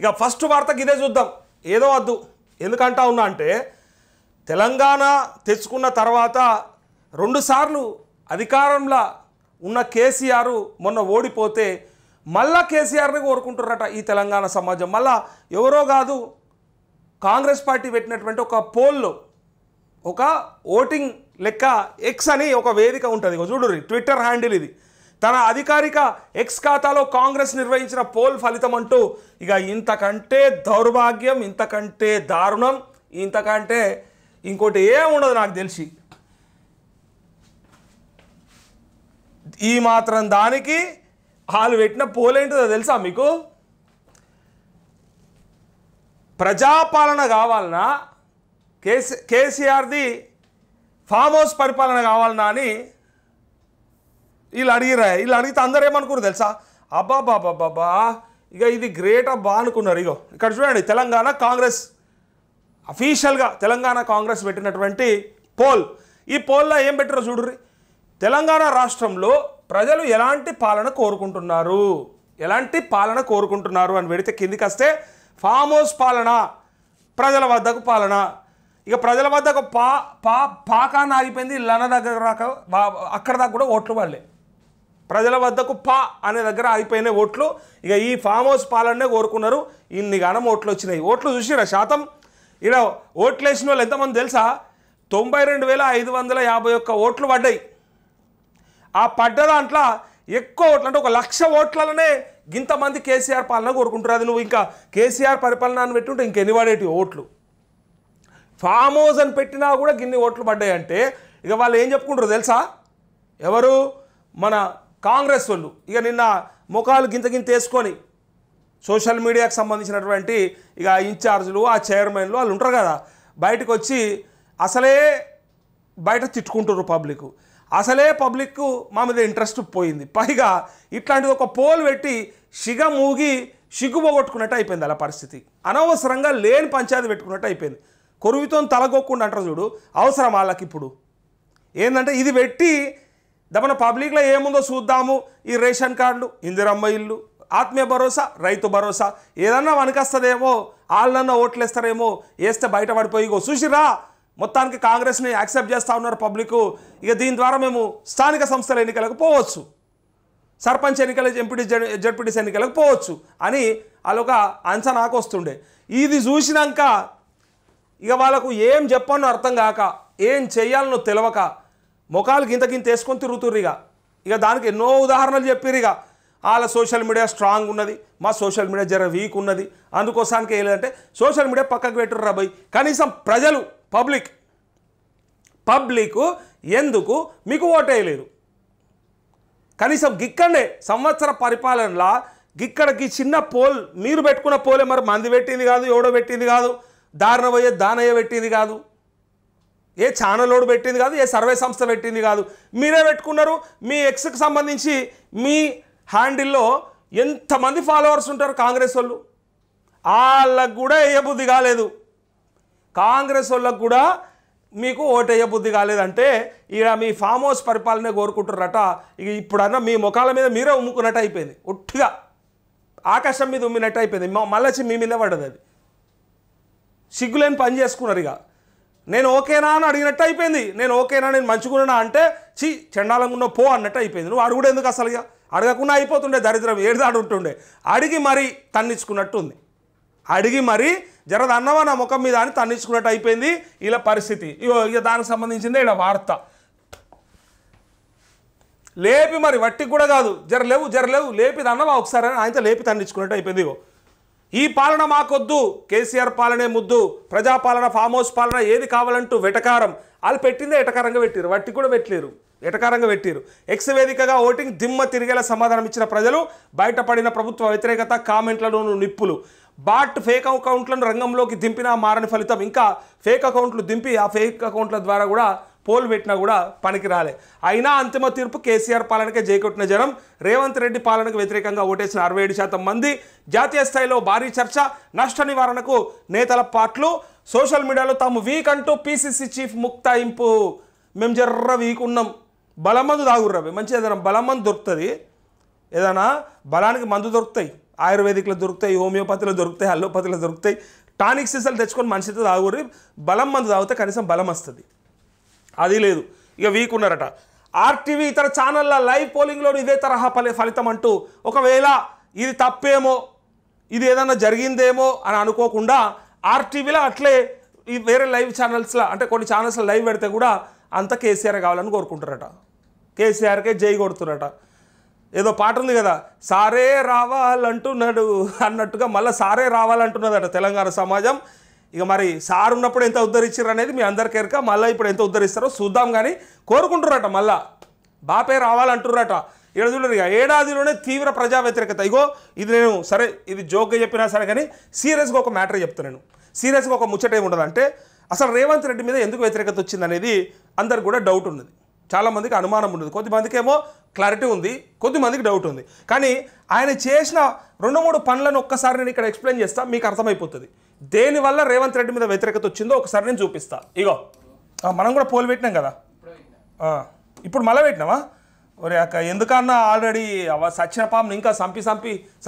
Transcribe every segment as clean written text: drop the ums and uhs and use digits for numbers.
ఇక ఫస్ట్ వార్తకి ఇదే చూద్దాం. ఏదో వద్దు ఎందుకంటా ఉన్నా అంటే తెలంగాణ తెచ్చుకున్న తర్వాత 2 సార్లు అధికారంలో ఉన్న కేసీఆర్ మొన్న ఓడిపోతే మళ్ళా కేసీఆర్ని కోరుకుంటున్నారట ఈ తెలంగాణ సమాజం. మళ్ళా ఎవరో కాదు, కాంగ్రెస్ పార్టీ పెట్టినటువంటి ఒక పోల్లో ఒక ఓటింగ్ లెక్క ఎక్స్ అని ఒక వేదిక ఉంటుంది. చూడుర్రి, ట్విట్టర్ హ్యాండిల్ ఇది. తన అధికారిక ఎక్స్ ఖాతాలో కాంగ్రెస్ నిర్వహించిన పోల్ ఫలితం అంటూ ఇక ఇంతకంటే దౌర్భాగ్యం, ఇంతకంటే దారుణం, ఇంతకంటే ఇంకోటి ఏముండదు నాకు తెలిసి. ఈ మాత్రం దానికి వాళ్ళు పెట్టిన పోల్ ఏంటిదో తెలుసా మీకు? ప్రజాపాలన కావాలన్నా కేసీఆర్ది ఫామ్ హౌస్ పరిపాలన కావాలన్నా అని వీళ్ళు అడిగితే అందరూ ఏమనుకున్నారు తెలుసా? అబ్బాబాబాబా ఇక ఇది గ్రేట్ అబ్బా అనుకున్నారు. ఇగో ఇక్కడ చూడండి, తెలంగాణ కాంగ్రెస్ అఫీషియల్గా తెలంగాణ కాంగ్రెస్ పెట్టినటువంటి పోల్. ఈ పోల్లో ఏం పెట్టారో చూడుర్రి. తెలంగాణ రాష్ట్రంలో ప్రజలు ఎలాంటి పాలన కోరుకుంటున్నారు, ఎలాంటి పాలన కోరుకుంటున్నారు అని పెడితే కిందికి వస్తే ఫామ్ హౌస్ పాలన, ప్రజల వద్దకు పాలన. ఇక ప్రజల వద్దకు పాకాన్ని ఆగిపోయింది, లన దగ్గర రాక అక్కడ దాకా కూడా ఓట్లు వాళ్ళే. ప్రజల వద్దకు అనే దగ్గర ఆగిపోయినాయి ఓట్లు. ఇక ఈ ఫామ్ హౌస్ పాలనే కోరుకున్నారు. ఇన్ని గానం ఓట్లు వచ్చినాయి. ఓట్లు చూసిరా శాతం? ఇక్కడ ఓట్లు వేసిన వాళ్ళు ఎంతమంది తెలుసా? 92,551 ఓట్లు పడ్డాయి. ఆ పడ్డ దాంట్లో ఎక్కువ ఓట్లు అంటే 1,00,000 ఓట్లలోనే ఇంతమంది కేసీఆర్ పాలన కోరుకుంటారు. అది నువ్వు ఇంకా కేసీఆర్ పరిపాలన అని పెట్టుంటే ఇంకెన్ని పడేటి ఓట్లు. ఫామ్ హౌస్ అని పెట్టినా కూడా గిన్ని ఓట్లు పడ్డాయి అంటే ఇక వాళ్ళు ఏం చెప్పుకుంటారు తెలుసా? ఎవరు? మన కాంగ్రెస్ వాళ్ళు. ఇక నిన్న ముఖాలు గింత వేసుకొని సోషల్ మీడియాకు సంబంధించినటువంటి ఇక ఇన్ఛార్జీలు, ఆ చైర్మన్లు వాళ్ళు ఉంటారు కదా, బయటకు వచ్చి అసలే బయట తిట్టుకుంటారు పబ్లిక్. అసలే పబ్లిక్ మా మీద ఇంట్రెస్ట్ పోయింది. పైగా ఇట్లాంటిది ఒక పోల్ పెట్టి సిగ్గు పోగొట్టుకున్నట్టు అయిపోయింది. అలా పరిస్థితి అనవసరంగా లేని పంచాయతీ పెట్టుకున్నట్టు అయిపోయింది. కొరువితో తలగొక్కుండా అంటారు చూడు, అవసరం వాళ్ళకి ఇప్పుడు ఏంటంటే ఇది పెట్టి దమన పబ్లిక్లో ఏముందో చూద్దాము. ఈ రేషన్ కార్డులు, ఇందిరమ్మ ఇల్లు, ఆత్మీయ భరోసా, రైతు భరోసా ఏదన్నా వనికొస్తుందేమో, వాళ్ళన్నా ఓట్లు వేస్తారేమో, వేస్తే బయట పడిపోయి చూసిరా మొత్తానికి కాంగ్రెస్ని యాక్సెప్ట్ చేస్తూ ఉన్నారు పబ్లిక్. ఇక దీని ద్వారా మేము స్థానిక సంస్థల ఎన్నికలకు పోవచ్చు, సర్పంచ్ ఎన్నికలు, జడ్పీటీసీ ఎన్నికలకు పోవచ్చు అని వాళ్ళొక అంచనాకు వస్తుండే. ఇది చూసినాక ఇక వాళ్ళకు ఏం చెప్పానో అర్థం కాక, ఏం చెయ్యాలనో తెలియక ముఖాలు గింత వేసుకొని తిరుగుతుర్రు. ఇక దానికి ఎన్నో ఉదాహరణలు చెప్పిర్రు. ఇక వాళ్ళ సోషల్ మీడియా స్ట్రాంగ్ ఉన్నది, మా సోషల్ మీడియా జర వీక్ ఉన్నది, అందుకోసానికి ఏం లేదంటే సోషల్ మీడియా పక్కకు పెట్టుర్రు రాబోయ్. కనీసం ప్రజలు పబ్లిక్ ఎందుకు మీకు ఓటేయలేరు? కనీసం గిక్కండే సంవత్సర పరిపాలనలా గిక్కడికి చిన్న పోల్ మీరు పెట్టుకున్న పోలే, మరి మంది పెట్టింది కాదు, ఎవడో పెట్టింది కాదు, దారిన పోయే దానయ్య పెట్టింది కాదు, ఏ ఛానలోడు పెట్టింది కాదు, ఏ సర్వే సంస్థ పెట్టింది కాదు, మీరే పెట్టుకున్నారు. మీ ఎక్స్కి సంబంధించి మీ హ్యాండిల్లో ఎంతమంది ఫాలోవర్స్ ఉంటారు కాంగ్రెస్ వాళ్ళు, వాళ్ళకు కూడా వేయబుద్ధి కాలేదు. కాంగ్రెస్ వాళ్ళకు కూడా మీకు ఓటేయ బుద్ధి కాలేదంటే ఇక మీ ఫామ్ హౌస్ పరిపాలనే కోరుకుంటున్నారట. ఇక ఇప్పుడన్నా మీ ముఖాల మీద మీరే ఉమ్ముకున్నట్టు అయిపోయింది, ఒట్టిగా ఆకాశం మీద ఉమ్మినట్టు అయిపోయింది. మళ్ళీ మీ మీద పడ్డది. అది సిగ్గులేని పని చేసుకున్నారు. ఇక నేను ఓకేనా అని అడిగినట్టు అయిపోయింది. నేను ఓకేనా, నేను మంచుకున్నా అంటే చండాలంగా ఉన్న పో అన్నట్టు అయిపోయింది. నువ్వు అడుగుడు ఎందుకు? అసలు ఇక అడగకుండా అయిపోతుండే, దరిద్రం ఏడుదాడు ఉంటుండే. అడిగి మరీ తన్నించుకున్నట్టు ఉంది. అడిగి మరీ జరద అన్నవా నా ముఖం మీద అని తన్నించుకున్నట్టు అయిపోయింది ఇలా పరిస్థితి. ఇక దానికి సంబంధించిందే ఇలా వార్త. లేపి మరి వట్టికి కూడా కాదు, జరలేవు లేపి అన్నవా ఒకసారి అని ఆయనతో లేపి తన్నించుకున్నట్టు అయిపోయింది. ఈ పాలన మాకొద్దు, కేసీఆర్ పాలనే ముద్దు, ప్రజాపాలన, ఫామ్ హౌస్ పాలన ఏది కావాలంటూ వెటకారం. వాళ్ళు పెట్టిందే ఎటకారంగా పెట్టారు, వట్టి కూడా పెట్టలేరు, ఎటకారంగా పెట్టారు. ఎక్స్ వేదికగా ఓటింగ్ దిమ్మ తిరిగేలా సమాధానం ఇచ్చిన ప్రజలు, బయటపడిన ప్రభుత్వ వ్యతిరేకత, కామెంట్లలోనూ నిప్పులు. బాట్ ఫేక్ అకౌంట్లను రంగంలోకి దింపినా మారని ఫలితం. ఇంకా ఫేక్ అకౌంట్లు దింపి ఆ ఫేక్ అకౌంట్ల ద్వారా కూడా పోల్ పెట్టినా కూడా పనికి రాలే. అయినా అంతిమ తీర్పు కేసీఆర్ పాలనకే జైకొట్టిన జనం. రేవంత్ రెడ్డి పాలనకు వ్యతిరేకంగా ఓటేసిన 67% మంది. జాతీయ స్థాయిలో భారీ చర్చ, నష్ట నివారణకు నేతల పాట్లు. సోషల్ మీడియాలో తాము వీక్ అంటూ పీసీసీ చీఫ్ ముక్తాయింపు. మేము జర్ర వీక్ ఉన్నాం, బలం మందు తాగుర్రవి మంచి, ఏదైనా బలం మందు దొరుకుతుంది, ఏదైనా బలానికి మందు దొరుకుతాయి, ఆయుర్వేదిక్లో దొరుకుతాయి, హోమియోపతిలో దొరుకుతాయి, అల్లోపతిలో దొరుకుతాయి. టానిక్ సీసాలు తెచ్చుకొని మనిషితో తాగురి, బలం మందు తాగితే కనీసం బలం వస్తుంది. అది లేదు, ఇక వీక్ ఉన్నారట. ఆర్టీవీ ఇతర ఛానళ్ళ లైవ్ పోలింగ్లో ఇదే తరహా ఫలితం అంటూ ఒకవేళ ఇది తప్పేమో, ఇది ఏదన్నా జరిగిందేమో అని అనుకోకుండా ఆర్టీవీలో అట్లే ఈ వేరే లైవ్ ఛానల్స్లో అంటే కొన్ని ఛానల్స్లో లైవ్ పెడితే కూడా అంతా కేసీఆర్ కావాలని కోరుకుంటారట. కేసీఆర్కే జై కొడుతురట. ఏదో పాట ఉంది కదా, సారే రావాలంటున్నాడు అన్నట్టుగా మళ్ళీ సారే రావాలంటున్నదట తెలంగాణ సమాజం. ఇక మరి సార్ ఉన్నప్పుడు ఎంత ఉద్ధరించారు అనేది మీ అందరికీ ఎరక, మళ్ళీ ఇప్పుడు ఎంత ఉద్ధరిస్తారో చూద్దాం. కానీ కోరుకుంటురట మళ్ళా బాపే రావాలంటుర్రట. ఇక్కడ చూడరు, ఇక ఏడాదిలోనే తీవ్ర ప్రజా వ్యతిరేకత. ఇగో ఇది నేను సరే ఇది జోక్గా చెప్పినా సరే కానీ సీరియస్గా ఒక మ్యాటర్ చెప్తాను. నేను సీరియస్గా ఒక ముచ్చట ఏముండదు అంటే అసలు రేవంత్ రెడ్డి మీద ఎందుకు వ్యతిరేకత వచ్చింది అనేది అందరికి కూడా డౌట్ ఉన్నది. చాలామందికి అనుమానం ఉండదు, కొద్దిమందికి ఏమో క్లారిటీ ఉంది, కొద్దిమందికి డౌట్ ఉంది. కానీ ఆయన చేసిన 2-3 పనులను ఒక్కసారి నేను ఇక్కడ ఎక్స్ప్లెయిన్ చేస్తా, మీకు అర్థమైపోతుంది దేనివల్ల రేవంత్ రెడ్డి మీద వ్యతిరేకత వచ్చిందో. ఒకసారి నేను చూపిస్తా. ఇగో మనం కూడా పోల్ పెట్టినాం కదా, ఇప్పుడు మళ్ళీ పెట్టినావా? ఒరే అక్క ఎందుకన్నా ఆల్రెడీ సచ్చిన పాముని ఇంకా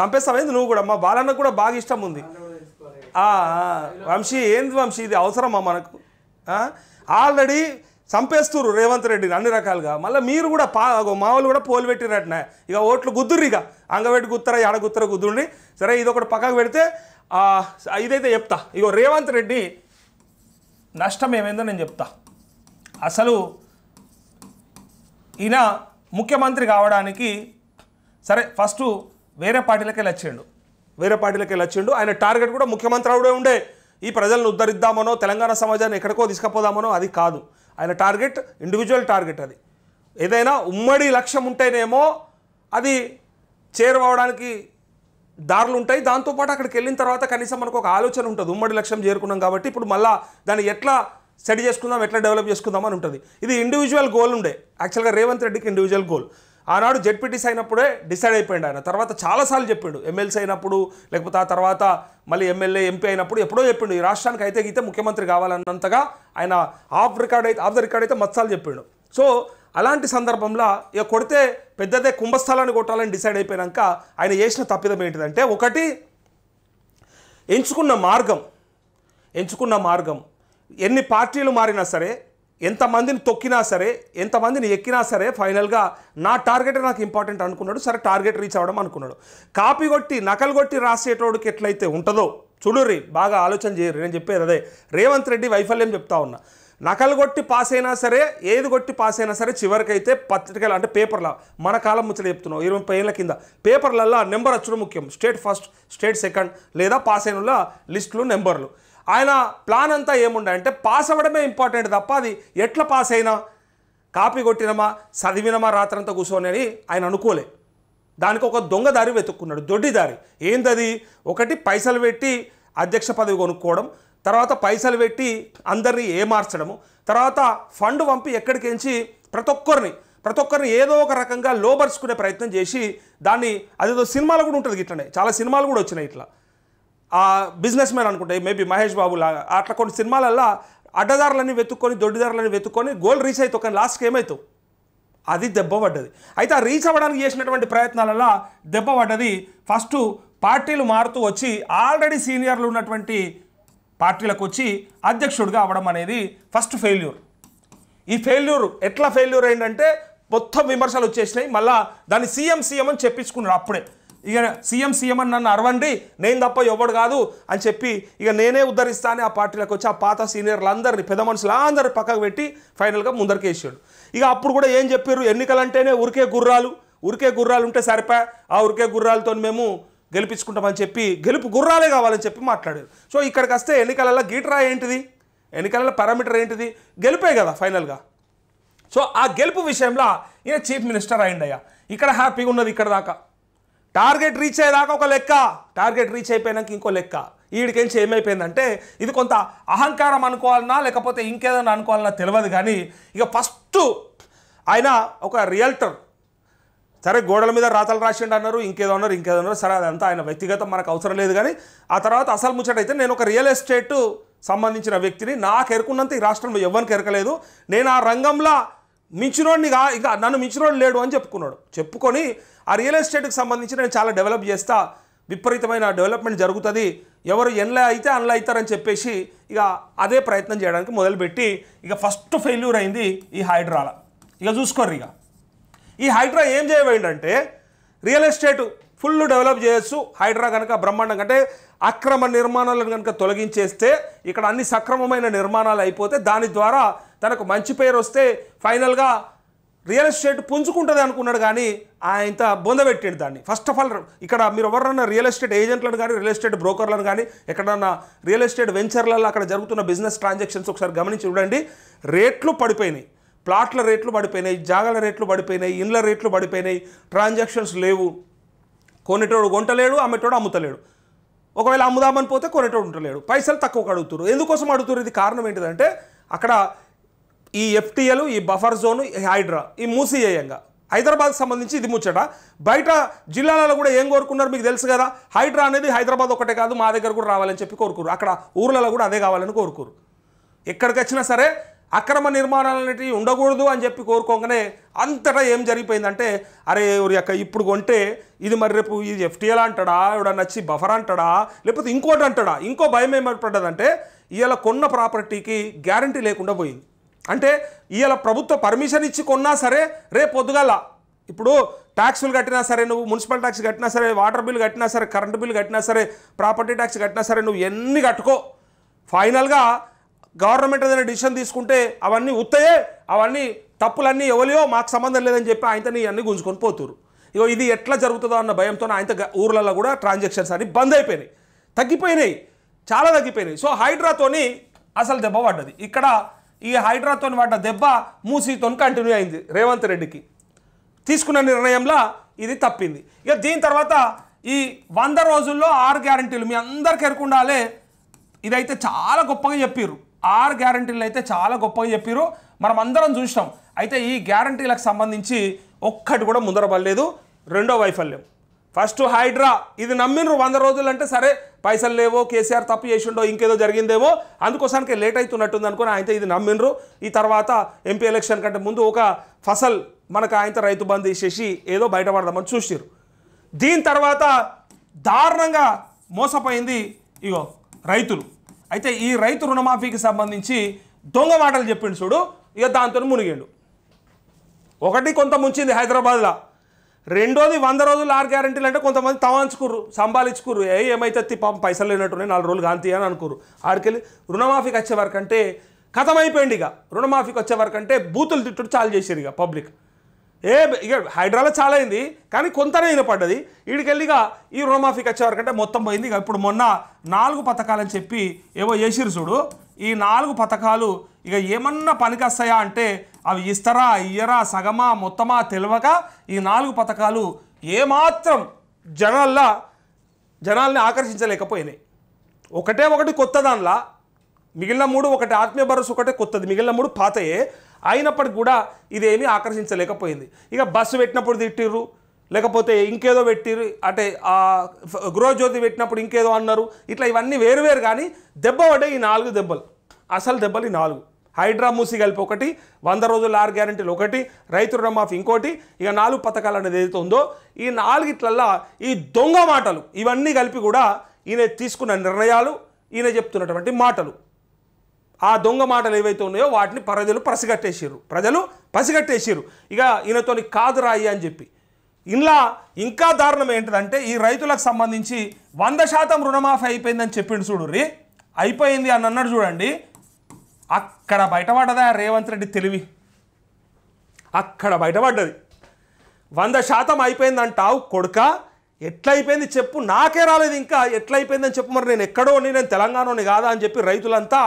చంపేస్తావేంది నువ్వు కూడా? మా బాలన్నకు కూడా బాగా ఇష్టం ఉంది. వంశీ ఏంది వంశీ ఇది అవసరమా మనకు? ఆల్రెడీ చంపేస్తురు రేవంత్ రెడ్డిని అన్ని రకాలుగా. మళ్ళీ మీరు కూడా మామూలు కూడా పోలు పెట్టినట్టునే. ఇక ఓట్లు గుద్దుర్రు, ఇక అంగబెట్టి గుత్తరా ఎడ గుత్తరా గుద్దుండి. సరే ఇది ఒకటి పక్కకు పెడితే ఇదైతే చెప్తా. ఇగో రేవంత్ రెడ్డి నష్టం ఏమైందో నేను చెప్తా. అసలు ఈయన ముఖ్యమంత్రి కావడానికి సరే ఫస్ట్ వేరే పార్టీలకి వెళ్ళొచ్చిండు. ఆయన టార్గెట్ కూడా ముఖ్యమంత్రి అవడే ఉండే. ఈ ప్రజలను ఉద్ధరిద్దామనో తెలంగాణ సమాజాన్ని ఎక్కడికో తీసుకుపోదామనో అది కాదు. ఆయన టార్గెట్ ఇండివిజువల్ టార్గెట్. అది ఏదైనా ఉమ్మడి లక్ష్యం ఉంటేనేమో అది చేరువవడానికి దారులు ఉంటాయి. దాంతోపాటు అక్కడికి వెళ్ళిన తర్వాత కనీసం మనకు ఒక ఆలోచన ఉంటుంది, ఉమ్మడి లక్ష్యం చేరుకున్నాం కాబట్టి ఇప్పుడు మళ్ళీ దాన్ని ఎట్లా స్టడీ చేసుకుందాం, ఎట్లా డెవలప్ చేసుకుందాం అని ఉంటుంది. ఇది ఇండివిజువల్ గోల్ ఉండే. యాక్చువల్గా రేవంత్ రెడ్డికి ఇండివిజువల్ గోల్ ఆనాడు జెడ్పీటీసీ అయినప్పుడే డిసైడ్ అయిపోయింది ఆయన. తర్వాత చాలాసార్లు చెప్పిండు, ఎమ్మెల్సీ అయినప్పుడు లేకపోతే ఆ తర్వాత మళ్ళీ ఎమ్మెల్యే ఎంపీ అయినప్పుడు ఎప్పుడో చెప్పిండు ఈ రాష్ట్రానికి అయితే గీతే ముఖ్యమంత్రి కావాలన్నంతగా ఆయన ఆఫ్ ద రికార్డ్ అయితే మత్సాలు చెప్పిండు. సో అలాంటి సందర్భంలో ఇక కొడితే పెద్దదే కుంభస్థలాన్ని కొట్టాలని డిసైడ్ అయిపోయాక ఆయన చేసిన తప్పిదం ఏంటిదంటే, ఒకటి ఎంచుకున్న మార్గం ఎన్ని పార్టీలు మారినా సరే, ఎంతమందిని తొక్కినా సరే, ఎంతమందిని ఎక్కినా సరే ఫైనల్గా నా టార్గెట్ నాకు ఇంపార్టెంట్ అనుకున్నాడు. సరే టార్గెట్ రీచ్ అవ్వడం అనుకున్నాడు. కాపీ కొట్టి నకలు కొట్టి రాసేటోడికి ఎట్లయితే ఉంటుందో చూడుర్రి, బాగా ఆలోచన చేయరు. నేను చెప్పేది అదే, రేవంత్ రెడ్డి వైఫల్యం చెప్తా ఉన్నా. నకలు కొట్టి పాస్ అయినా సరే, ఏది కొట్టి పాస్ అయినా సరే చివరికైతే పత్రికలు అంటే పేపర్లో మన కాలం ముచ్చట చెప్తున్నాం 20 ఏళ్ళ కింద పేపర్లలో నెంబర్ వచ్చడం ముఖ్యం. స్టేట్ ఫస్ట్, స్టేట్ సెకండ్ లేదా పాస్ అయిన లిస్టులు నెంబర్లు. ఆయన ప్లాన్ అంతా ఏముండే అంటే పాస్ అవ్వడమే ఇంపార్టెంట్ తప్ప అది ఎట్లా పాస్ అయినా, కాపీ కొట్టినమా, చదివినమా రాత్రంతా కూర్చొని అని ఆయన అనుకోలే. దానికి ఒక దొంగ దారి వెతుక్కున్నాడు, దొడ్డి దారి. ఏంటది? ఒకటి పైసలు పెట్టి అధ్యక్ష పదవి కొనుక్కోవడం, తర్వాత పైసలు పెట్టి అందరినీ ఏమార్చడము, తర్వాత ఫండ్ పంపి ఎక్కడికించి ప్రతి ఒక్కరిని ఏదో ఒక రకంగా లోబర్చుకునే ప్రయత్నం చేసి దాన్ని అదేదో సినిమాలు కూడా ఉంటుంది ఇట్లనే, చాలా సినిమాలు కూడా వచ్చినాయి ఇట్లా. బిజినెస్ మ్యాన్ అనుకుంటే మేబీ మహేష్ బాబు లాగా అట్లా కొన్ని సినిమాలల్లో అడ్డదారులన్నీ వెతుక్కొని దొడ్డిదారులని వెతుక్కొని గోల్ రీచ్ అవుతావు, కానీ లాస్ట్కి ఏమవుతావు? అది దెబ్బ పడ్డది. అయితే ఆ రీచ్ అవ్వడానికి చేసినటువంటి ప్రయత్నాలలో దెబ్బ పడ్డది. ఫస్ట్ పార్టీలు మారుతూ వచ్చి ఆల్రెడీ సీనియర్లు ఉన్నటువంటి పార్టీలకు వచ్చి అధ్యక్షుడిగా అవ్వడం అనేది ఫస్ట్ ఫెయిల్యూర్. ఈ ఫెయిల్యూర్ ఎట్లా ఫెయిల్యూర్ అయిందంటే మొత్తం విమర్శలు వచ్చేసినాయి. మళ్ళీ దాన్ని సీఎం అని చెప్పించుకున్నాడు. అప్పుడే ఇక సీఎం అని నన్ను అరవండి, నేను తప్ప ఎవడు కాదు అని చెప్పి ఇక నేనే ఉద్ధరిస్తానని ఆ పార్టీలకు వచ్చి ఆ పాత సీనియర్లందరినీ పెద్ద మనుషులు అందరినీ పక్కకు పెట్టి ఫైనల్గా ముందరికి వేసాడు. ఇక అప్పుడు కూడా ఏం చెప్పారు, ఎన్నికలంటేనే ఉరికే గుర్రాలు ఉంటే సరిపోయా, ఆ ఉరికే గుర్రాలతో మేము గెలిపించుకుంటామని చెప్పి గెలుపు గుర్రాలే కావాలని చెప్పి మాట్లాడారు. సో ఇక్కడికి వస్తే ఎన్నికలలో గీటరా ఏంటిది, ఎన్నికలలో పారామీటర్ ఏంటిది? గెలిపే కదా ఫైనల్గా. సో ఆ గెలుపు విషయంలో ఈయన చీఫ్ మినిస్టర్ అయిందయ్యా. ఇక్కడ హ్యాపీగా ఉన్నది ఇక్కడ దాకా. టార్గెట్ రీచ్ అయ్యేదాకా ఒక లెక్క, టార్గెట్ రీచ్ అయిపోయినాక ఇంకో లెక్క. వీడికించి ఏమైపోయిందంటే ఇది కొంత అహంకారం అనుకోవాలన్నా లేకపోతే ఇంకేదన్నా అనుకోవాలన్నా తెలియదు. కానీ ఇక ఫస్ట్ ఆయన ఒక రియల్టర్, సరే గోడల మీద రాతలు రాసిండు అన్నారు, ఇంకేదో అన్నారు. సరే అదంతా ఆయన వ్యక్తిగతం, మనకు అవసరం లేదు. కానీ ఆ తర్వాత అసలు ముచ్చటైతే నేను ఒక రియల్ ఎస్టేట్ సంబంధించిన వ్యక్తిని, నాకు ఎరుకున్నంత ఈ రాష్ట్రంలో ఎవరికి ఎరకలేదు, నేను ఆ రంగంలో మించినోడినిగా, ఇక నన్ను మించినోడు లేడు అని చెప్పుకొని ఆ రియల్ ఎస్టేట్కి సంబంధించి నేను చాలా డెవలప్ చేస్తా, విపరీతమైన డెవలప్మెంట్ జరుగుతుంది, ఎవరు ఎన్లా అయితే అన్లా అవుతారని చెప్పేసి ఇక అదే ప్రయత్నం చేయడానికి మొదలుపెట్టి ఇక ఫస్ట్ ఫెయిల్యూర్ అయింది ఈ హైడ్రాల. ఇక చూసుకోర్రు, ఇక ఈ హైడ్రా ఏం చేయబోయిందంటే రియల్ ఎస్టేట్ ఫుల్ డెవలప్ చేయొచ్చు హైడ్రా కనుక బ్రహ్మాండం, అంటే అక్రమ నిర్మాణాలను కనుక తొలగించేస్తే ఇక్కడ అన్ని సక్రమమైన నిర్మాణాలు అయిపోతే దాని ద్వారా తనకు మంచి పేరు వస్తే ఫైనల్గా రియల్ ఎస్టేట్ పుంజుకుంటుంది అనుకున్నాడు. కానీ ఆయన బొందబెట్టాడు దాన్ని. ఫస్ట్ ఆఫ్ ఆల్ ఇక్కడ మీరు ఎవరన్నా రియల్ ఎస్టేట్ ఏజెంట్లను కానీ రియల్ ఎస్టేట్ బ్రోకర్లను కానీ ఎక్కడన్నా రియల్ ఎస్టేట్ వెంచర్లలో అక్కడ జరుగుతున్న బిజినెస్ ట్రాన్సాక్షన్స్ ఒకసారి గమనించి చూడండి. రేట్లు పడిపోయినాయి, ప్లాట్ల రేట్లు పడిపోయినాయి, జాగాల రేట్లు పడిపోయినాయి, ఇండ్ల రేట్లు పడిపోయినాయి, ట్రాన్సాక్షన్స్ లేవు. కొనేటోడు కొంటలేడు, అమ్మేటోడు అమ్ముతలేడు. ఒకవేళ అమ్ముదామని పోతే కొనేటోడు ఉంటలేడు, పైసలు తక్కువ అడుగుతారు. ఎందుకోసం అడుగుతారు? ఇది కారణం ఏంటిదంటే అక్కడ ఈ ఎఫ్టీఎల్, ఈ బఫర్ జోన్, ఈ హైడ్రా, ఈ మూసియేయంగా హైదరాబాద్కి సంబంధించి ఇది ముచ్చట. బయట జిల్లాలలో కూడా ఏం కోరుకున్నారు మీకు తెలుసు కదా. హైడ్రా అనేది హైదరాబాద్ ఒకటే కాదు, మా దగ్గర కూడా రావాలని చెప్పి కోరుకోరు. అక్కడ ఊర్లలో కూడా అదే కావాలని కోరుకోరు. ఎక్కడికి వచ్చినా సరే అక్రమ నిర్మాణాలు అనేటివి ఉండకూడదు అని చెప్పి కోరుకోగానే అంతటా ఏం జరిగిపోయిందంటే అరే యొక్క ఇప్పుడు కొంటే ఇది మరి రేపు ఇది ఎఫ్టీఎల్ అంటాడా, ఎవడన్నా వచ్చి బఫర్ అంటాడా, లేకపోతే ఇంకోటి అంటాడా. ఇంకో భయం ఏర్పడ్డదంటే ఇవాళ కొన్న ప్రాపర్టీకి గ్యారంటీ లేకుండా పోయింది. అంటే ఇవాళ ప్రభుత్వ పర్మిషన్ ఇచ్చి కొన్నా సరే రేపు పొద్దుగాల ఇప్పుడు ట్యాక్సులు కట్టినా సరే, నువ్వు మున్సిపల్ ట్యాక్స్ కట్టినా సరే, వాటర్ బిల్ కట్టినా సరే, కరెంటు బిల్ కట్టినా సరే, ప్రాపర్టీ ట్యాక్స్ కట్టినా సరే, నువ్వు ఎన్ని కట్టుకో, ఫైనల్గా గవర్నమెంట్ ఏదైనా డిసిషన్ తీసుకుంటే అవన్నీ ఉత్తయే, అవన్నీ తప్పులన్నీ ఎవరియో మాకు సంబంధం లేదని చెప్పి ఆయనతో అన్నీ గుంజుకొని పోతురు. ఇగో ఇది ఎట్లా జరుగుతుందో అన్న భయంతో ఆయన ఊర్లలో కూడా ట్రాన్సాక్షన్స్ అన్ని బంద్ అయిపోయినాయి, తగ్గిపోయినాయి, చాలా తగ్గిపోయినాయి. సో హైడ్రాతోని అసలు దెబ్బ పడ్డది. ఇక్కడ ఈ హైడ్రాతో పడ్డ దెబ్బ మూసీతో కంటిన్యూ అయింది. రేవంత్ రెడ్డికి తీసుకున్న నిర్ణయంలో ఇది తప్పింది. ఇక దీని తర్వాత ఈ 100 రోజుల్లో 6 గ్యారంటీలు మీ అందరికీ ఎరుకుండాలే. ఇదైతే చాలా గొప్పగా చెప్పారు, 6 గ్యారంటీలు అయితే చాలా గొప్పగా చెప్పారు, మనం అందరం చూసినాం. అయితే ఈ గ్యారంటీలకు సంబంధించి ఒక్కటి కూడా ముందర పడలేదు. రెండో వైఫల్యం ఫస్ట్ హైడ్రా. ఇది నమ్మినరు 100 రోజులు అంటే సరే పైసలు లేవో, కేసీఆర్ తప్పు చేసిండో, ఇంకేదో జరిగిందేమో, అందుకోసానికి లేట్ అవుతున్నట్టుంది అనుకుని ఆయన ఇది నమ్మినరు. ఈ తర్వాత ఎంపీ ఎలక్షన్ కంటే ముందు ఒక ఫసల్ మనకు ఆయన రైతు బంద్ తీసేసి ఏదో బయటపడదామని చూసిరు. దీని తర్వాత దారుణంగా మోసపోయింది ఇగో రైతులు. అయితే ఈ రైతు రుణమాఫీకి సంబంధించి దొంగ మాటలు చెప్పిండు చూడు, ఇక దాంతో మునిగిండు. ఒకటి కొంత ముంచింది హైదరాబాద్లో, రెండోది 100 రోజులు 6 గ్యారంటీలు అంటే కొంతమంది తవాంచుకుర్రు, సంభాలించుకుర్రు, ఏమైతే పాపం పైసలు లేనట్టునే 4 రోజులు కాంతి అని అనుకుర్రు. ఆడికెళ్ళి రుణమాఫీకి వచ్చే వరకు అంటే కథమైపోయింది. ఇక రుణమాఫీకి వచ్చే వరకు అంటే బూతులు తిట్టుడు చాలు చేసారు ఇక పబ్లిక్. ఇక హైడ్రాలో చాలా అయింది కానీ కొంతనే వినపడ్డది. వీడికెళ్ళిగా ఈ రుణమాఫీకి వచ్చే వరకు అంటే మొత్తం పోయింది. ఇక ఇప్పుడు మొన్న 4 పథకాలని చెప్పి ఏవో చేసిరు చూడు, ఈ 4 పథకాలు ఇక ఏమన్నా పనికి వస్తాయా అంటే అవి ఇస్తారా ఇయ్యరా సగమా మొత్తమా తెలియక ఈ 4 పథకాలు ఏమాత్రం జనాల్ని ఆకర్షించలేకపోయినాయి. ఒకటి కొత్త దానిలా, మిగిలిన 3 ఒకటి ఆత్మీయ భరోసా ఒకటే కొత్తది, మిగిలిన 3 పాతయే. అయినప్పటికి కూడా ఇదేమీ ఆకర్షించలేకపోయింది. ఇక బస్సు పెట్టినప్పుడు తిట్టిర్రు, లేకపోతే ఇంకేదో పెట్టిర్రు, అంటే గృహజ్యోతి పెట్టినప్పుడు ఇంకేదో అన్నారు. ఇట్లా ఇవన్నీ వేరువేరు కానీ దెబ్బ పడే ఈ 4 దెబ్బలు, అసలు దెబ్బలు ఈ 4. హైడ్రా మూసి కలిపి ఒకటి, 100 రోజులు 6 గ్యారంటీలు ఒకటి, రైతు రుణమాఫీ ఇంకోటి, ఇక 4 పథకాలు అనేది ఏదైతే ఉందో ఈ 4 ఈ దొంగ మాటలు ఇవన్నీ కలిపి కూడా ఈయన తీసుకున్న నిర్ణయాలు, ఈయన చెప్తున్నటువంటి మాటలు, ఆ దొంగ మాటలు ఏవైతే ఉన్నాయో వాటిని ప్రజలు పసిగట్టేసారు. ఇక ఈయనతో కాదు రాయి అని చెప్పి. ఇలా ఇంకా దారుణం ఏంటిదంటే ఈ రైతులకు సంబంధించి 100% రుణమాఫీ అయిపోయిందని చెప్పిండు చూడుర్రి, అయిపోయింది అని అన్నాడు చూడండి. అక్కడ బయటపడ్డదా రేవంత్ రెడ్డి తెలివి, అక్కడ బయటపడ్డది. 100% అయిపోయిందంటావు కొడుక, ఎట్లయిపోయింది చెప్పు, నాకే రాలేదు ఇంకా, ఎట్లయిపోయిందని చెప్పు, మరి నేను ఎక్కడోని, నేను తెలంగాణని కాదా అని చెప్పి రైతులంతా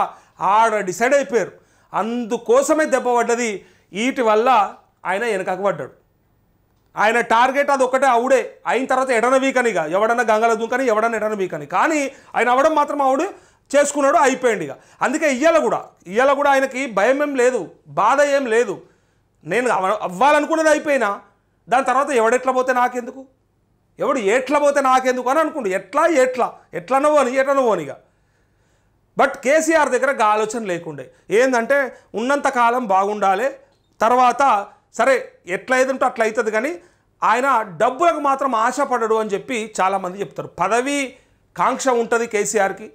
ఆడ డిసైడ్ అయిపోయారు. అందుకోసమే దెబ్బ పడ్డది. వీటి వల్ల ఆయన వెనకకు పడ్డాడు. ఆయన టార్గెట్ అది ఒకటే అవుడే, అయిన తర్వాత ఎడన వీకనిగా, ఎవడన్నా గంగల దుంకని, ఎవడన్నా ఎడన వీకని, కానీ ఆయన అవడం మాత్రం ఆవిడ చేసుకున్నాడు, అయిపోయింది ఇక. అందుకే ఇయ్యాల కూడా ఆయనకి భయం ఏం లేదు, బాధ ఏం లేదు. నేను అవ్వాలనుకున్నది అయిపోయినా దాని తర్వాత ఎవడెట్లా పోతే నాకెందుకు, ఎవడు ఎట్లా పోతే నాకెందుకు అని అనుకుంటు, ఎట్లా నువ్వనిగా. బట్ కేసీఆర్ దగ్గర ఆలోచన లేకుండే, ఏంటంటే ఉన్నంతకాలం బాగుండాలి, తర్వాత సరే ఎట్లా ఏదంటే అట్లా అవుతుంది, కానీ ఆయన డబ్బులకు మాత్రం ఆశపడడు అని చెప్పి చాలామంది చెప్తారు. పదవి కాంక్ష ఉంటుంది కేసీఆర్కి,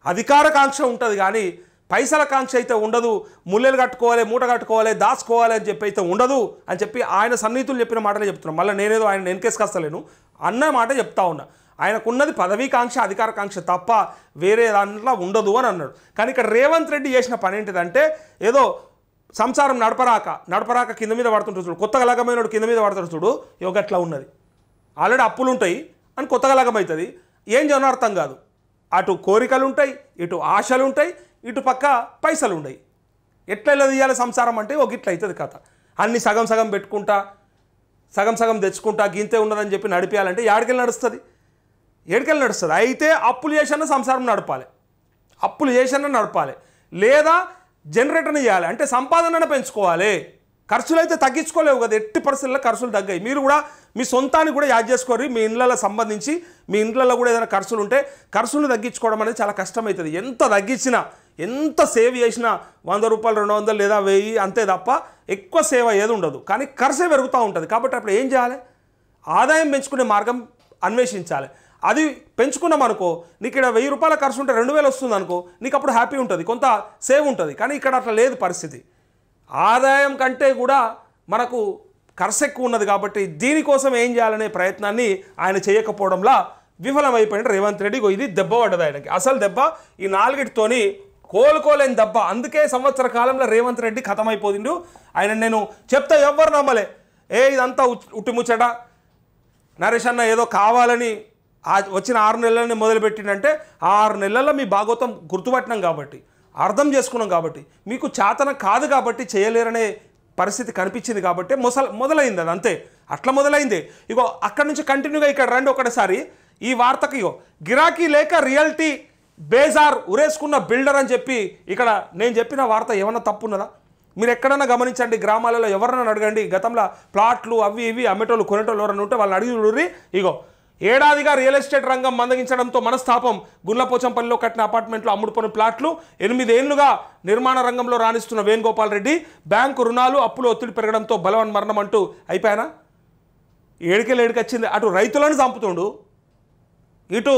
అధికార కాంక్ష ఉంటుంది, కానీ పైసల కాంక్ష అయితే ఉండదు. ముల్లెలు కట్టుకోవాలి, మూట కట్టుకోవాలి, దాచుకోవాలి అని చెప్పి అయితే ఉండదు అని చెప్పి ఆయన సన్నిహితులు చెప్పిన మాటలే చెప్తున్నాం. మళ్ళీ నేనేదో ఆయన వెనకేసుకొస్తలేను అన్న మాట చెప్తా ఉన్నా. ఆయనకున్నది పదవీ కాంక్ష, అధికార కాంక్ష తప్ప వేరే దాంట్లో ఉండదు అని అన్నాడు. కానీ ఇక్కడ రేవంత్ రెడ్డి చేసిన పని ఏంటిదంటే, ఏదో సంసారం నడపరాక కింద మీద పడుతుంటాడు చూడు, కొత్తగా లగమైనడు కింద మీద పడతాడు చూడు, యోగట్లా ఉన్నది. ఆల్రెడీ అప్పులు ఉంటాయి అని కొత్తగా లగమవుతుంది. ఏం చేయనో అర్థం కాదు. అటు కోరికలు ఉంటాయి, ఇటు ఆశలు ఉంటాయి, ఇటు పక్క పైసలు ఉన్నాయి. ఎట్లా తీయాలి సంసారం అంటే ఒక ఇట్లా అవుతుంది కథ. అన్ని సగం సగం పెట్టుకుంటా, సగం సగం తెచ్చుకుంటా, గింతే ఉన్నదని చెప్పి నడిపేయాలంటే ఏడికెళ్ళి నడుస్తుంది? అయితే అప్పులు చేసిన సంసారం నడపాలి, లేదా జనరేటర్ని చేయాలి. అంటే సంపాదనను పెంచుకోవాలి. ఖర్చులు అయితే తగ్గించుకోలేవు కదా, ఎట్టి పరిస్థితుల్లో ఖర్చులు తగ్గాయి. మీరు కూడా మీ సొంతానికి కూడా యాడ్ చేసుకోరు. మీ ఇండ్లలో సంబంధించి మీ ఇండ్లలో కూడా ఏదైనా ఖర్చులు ఉంటే ఖర్చులు తగ్గించుకోవడం అనేది చాలా కష్టమవుతుంది. ఎంత తగ్గించినా, ఎంత సేవ్ చేసినా 100 రూపాయలు, 200 లేదా 1000 అంతే తప్ప ఎక్కువ సేవ్ అయ్యేది ఉండదు. కానీ ఖర్చే పెరుగుతూ ఉంటుంది. కాబట్టి అప్పుడు ఏం చేయాలి? ఆదాయం పెంచుకునే మార్గం అన్వేషించాలి. అది పెంచుకున్నాం అనుకో, నీకు ఇక్కడ 1000 రూపాయల ఖర్చు ఉంటే 2000 వస్తుంది అనుకో, నీకు అప్పుడు హ్యాపీ ఉంటుంది, కొంత సేవ్ ఉంటుంది. కానీ ఇక్కడ అట్లా లేదు పరిస్థితి. ఆదాయం కంటే కూడా మనకు ఖర్చు ఎక్కువ ఉన్నది. కాబట్టి దీనికోసం ఏం చేయాలనే ప్రయత్నాన్ని ఆయన చేయకపోవడంలా విఫలమైపోయిన రేవంత్ రెడ్డి. ఇది దెబ్బ పడ్డది ఆయనకి. అసలు దెబ్బ ఈ 4గిటితోని కోలుకోలేని దెబ్బ. అందుకే సంవత్సర కాలంలో రేవంత్ రెడ్డి ఖతమైపోయిండు. ఆయన నేను చెప్తా ఎవ్వరు నమ్మలే. ఇదంతా ఉట్టిముచ్చట, నరేష్ అన్న ఏదో కావాలని వచ్చిన 6 నెలలని మొదలుపెట్టిందంటే 6 నెలల్లో మీ భాగోతం గుర్తుపట్టినాం కాబట్టి, అర్థం చేసుకున్నాం కాబట్టి, మీకు చేతన కాదు కాబట్టి చేయలేరనే పరిస్థితి కనిపించింది కాబట్టి మొదలైంది. అది అంతే, అట్లా మొదలైంది. ఇగో అక్కడి నుంచి కంటిన్యూగా ఇక్కడ రండి ఒకటిసారి. ఈ వార్తకి ఇగో గిరాకీ లేక రియాలిటీ బేజార్ ఉరేసుకున్న బిల్డర్ అని చెప్పి ఇక్కడ నేను చెప్పిన వార్త ఏమన్నా తప్పున్నదా? మీరు ఎక్కడన్నా గమనించండి, గ్రామాలలో ఎవరన్నా అడగండి, గతంలో ప్లాట్లు అవి ఇవి అమ్మేటోళ్ళు కొనేటోళ్ళు ఎవరన్నా ఉంటే వాళ్ళని అడిగి చూడుర్రి. ఇగో ఏడాదిగా రియల్ ఎస్టేట్ రంగం మందగించడంతో మనస్తాపం. గుండ్లపోచంపల్లిలో కట్టిన అపార్ట్మెంట్లు, అమ్ముడుపోయిన ప్లాట్లు, 8 ఏళ్లుగా నిర్మాణ రంగంలో రాణిస్తున్న వేణుగోపాల్ రెడ్డి, బ్యాంకు రుణాలు, అప్పులు ఒత్తిడి పెరగడంతో బలవన్ మరణం అంటూ అయిపోయానా? ఏడికెళ్ళి అటు రైతులను చంపుతుండు, ఇటు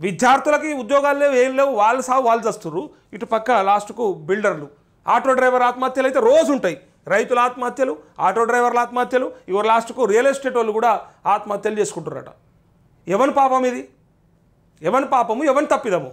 విద్యార్థులకి ఉద్యోగాలు లేవు, ఏం లేవు, వాళ్ళు సాగు వాళ్ళు చేస్తున్నారు. ఇటు పక్క లాస్ట్కు బిల్డర్లు, ఆటో డ్రైవర్ ఆత్మహత్యలు అయితే రోజు ఉంటాయి. రైతుల ఆత్మహత్యలు, ఆటో డ్రైవర్ల ఆత్మహత్యలు, ఇవరు లాస్ట్కు రియల్ ఎస్టేట్ వాళ్ళు కూడా ఆత్మహత్యలు చేసుకుంటారట. ఎవరి పాపం ఇది? ఎవరి పాపము, ఎవరి తప్పిదము?